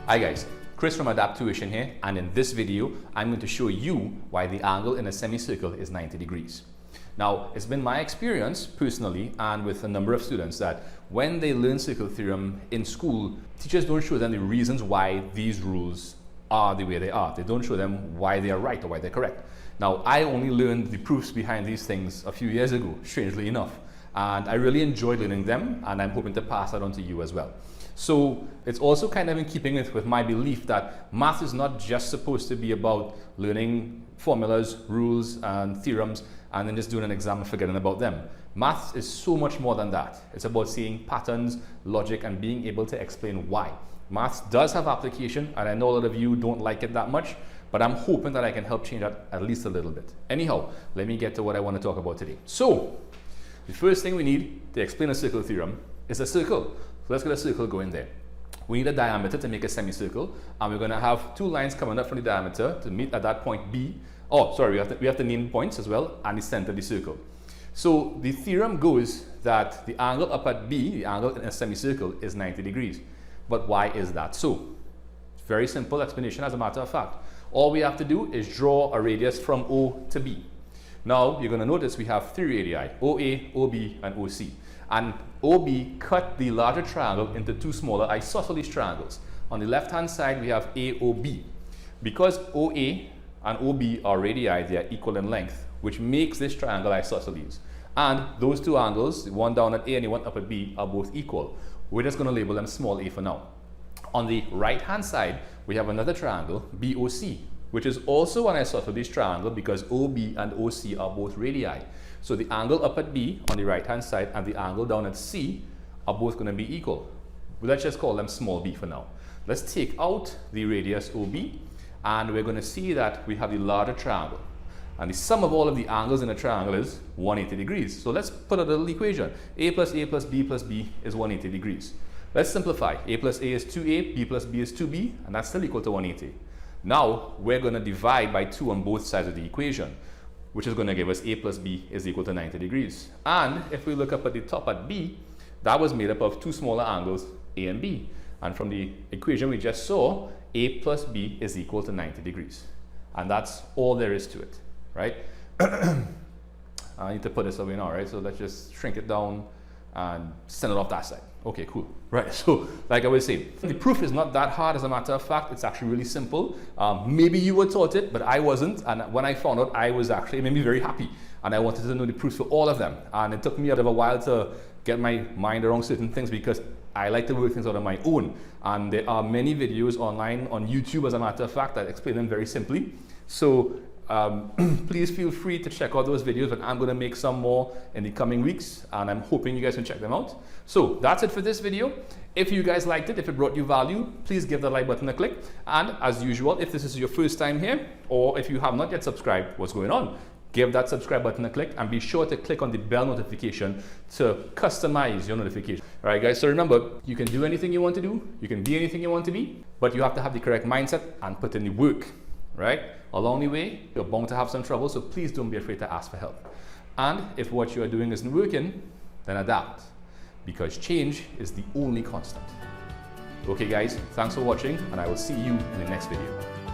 Hi guys, Chris from Adapt Tuition here, and in this video I'm going to show you why the angle in a semicircle is 90 degrees. Now, it's been my experience personally and with a number of students that when they learn circle theorem in school, teachers don't show them the reasons why these rules are the way they are. They don't show them why they are right or why they're correct. Now, I only learned the proofs behind these things a few years ago, strangely enough, and I really enjoyed learning them, and I'm hoping to pass that on to you as well. So it's also kind of in keeping with my belief that math is not just supposed to be about learning formulas, rules, and theorems, and then just doing an exam and forgetting about them. Math is so much more than that. It's about seeing patterns, logic, and being able to explain why. Math does have application, and I know a lot of you don't like it that much, but I'm hoping that I can help change that at least a little bit. Anyhow, let me get to what I want to talk about today. So, the first thing we need to explain a circle theorem is a circle. So let's get a circle going there. We need a diameter to make a semicircle, and we're going to have two lines coming up from the diameter to meet at that point B. Oh, sorry, we have to name points as well, and the center of the circle. So the theorem goes that the angle up at B, the angle in a semicircle, is 90 degrees. But why is that so? Very simple explanation, as a matter of fact. All we have to do is draw a radius from O to B. Now, you're going to notice we have three radii, OA, OB, and OC. And OB cut the larger triangle into two smaller isosceles triangles. On the left-hand side, we have AOB. Because OA and OB are radii, they are equal in length, which makes this triangle isosceles. And those two angles, one down at A and the one up at B, are both equal. We're just going to label them small a for now. On the right-hand side, we have another triangle, BOC, which is also an isosceles triangle because OB and OC are both radii. So the angle up at B on the right-hand side and the angle down at C are both going to be equal. Let's just call them small b for now. Let's take out the radius OB, and we're going to see that we have the larger triangle. And the sum of all of the angles in a triangle is 180 degrees. So let's put a little equation. A plus B is 180 degrees. Let's simplify. A plus A is 2A, B plus B is 2B, and that's still equal to 180. Now, we're going to divide by 2 on both sides of the equation, which is going to give us A plus B is equal to 90 degrees. And if we look up at the top at B, that was made up of two smaller angles, A and B. And from the equation we just saw, A plus B is equal to 90 degrees. And that's all there is to it, right? I need to put this away now, right? So let's just shrink it down and send it off that side. Okay, cool. Right, so like I was saying, the proof is not that hard, as a matter of fact. It's actually really simple. Maybe you were taught it, but I wasn't. And when I found out, it made me very happy. And I wanted to know the proofs for all of them. And it took me a while to get my mind around certain things because I like to work things out on my own. And there are many videos online on YouTube, as a matter of fact, that explain them very simply. So please feel free to check out those videos, but I'm going to make some more in the coming weeks, and I'm hoping you guys can check them out. So that's it for this video. If you guys liked it, if it brought you value, please give the like button a click. And as usual, if this is your first time here, or if you have not yet subscribed, what's going on? Give that subscribe button a click, and be sure to click on the bell notification to customize your notification. All right, guys, so remember, you can do anything you want to do, you can be anything you want to be, but you have to have the correct mindset and put in the work, right? Along the way, you're bound to have some trouble, so please don't be afraid to ask for help. And if what you are doing isn't working, then adapt, because change is the only constant. Okay guys, thanks for watching, and I will see you in the next video.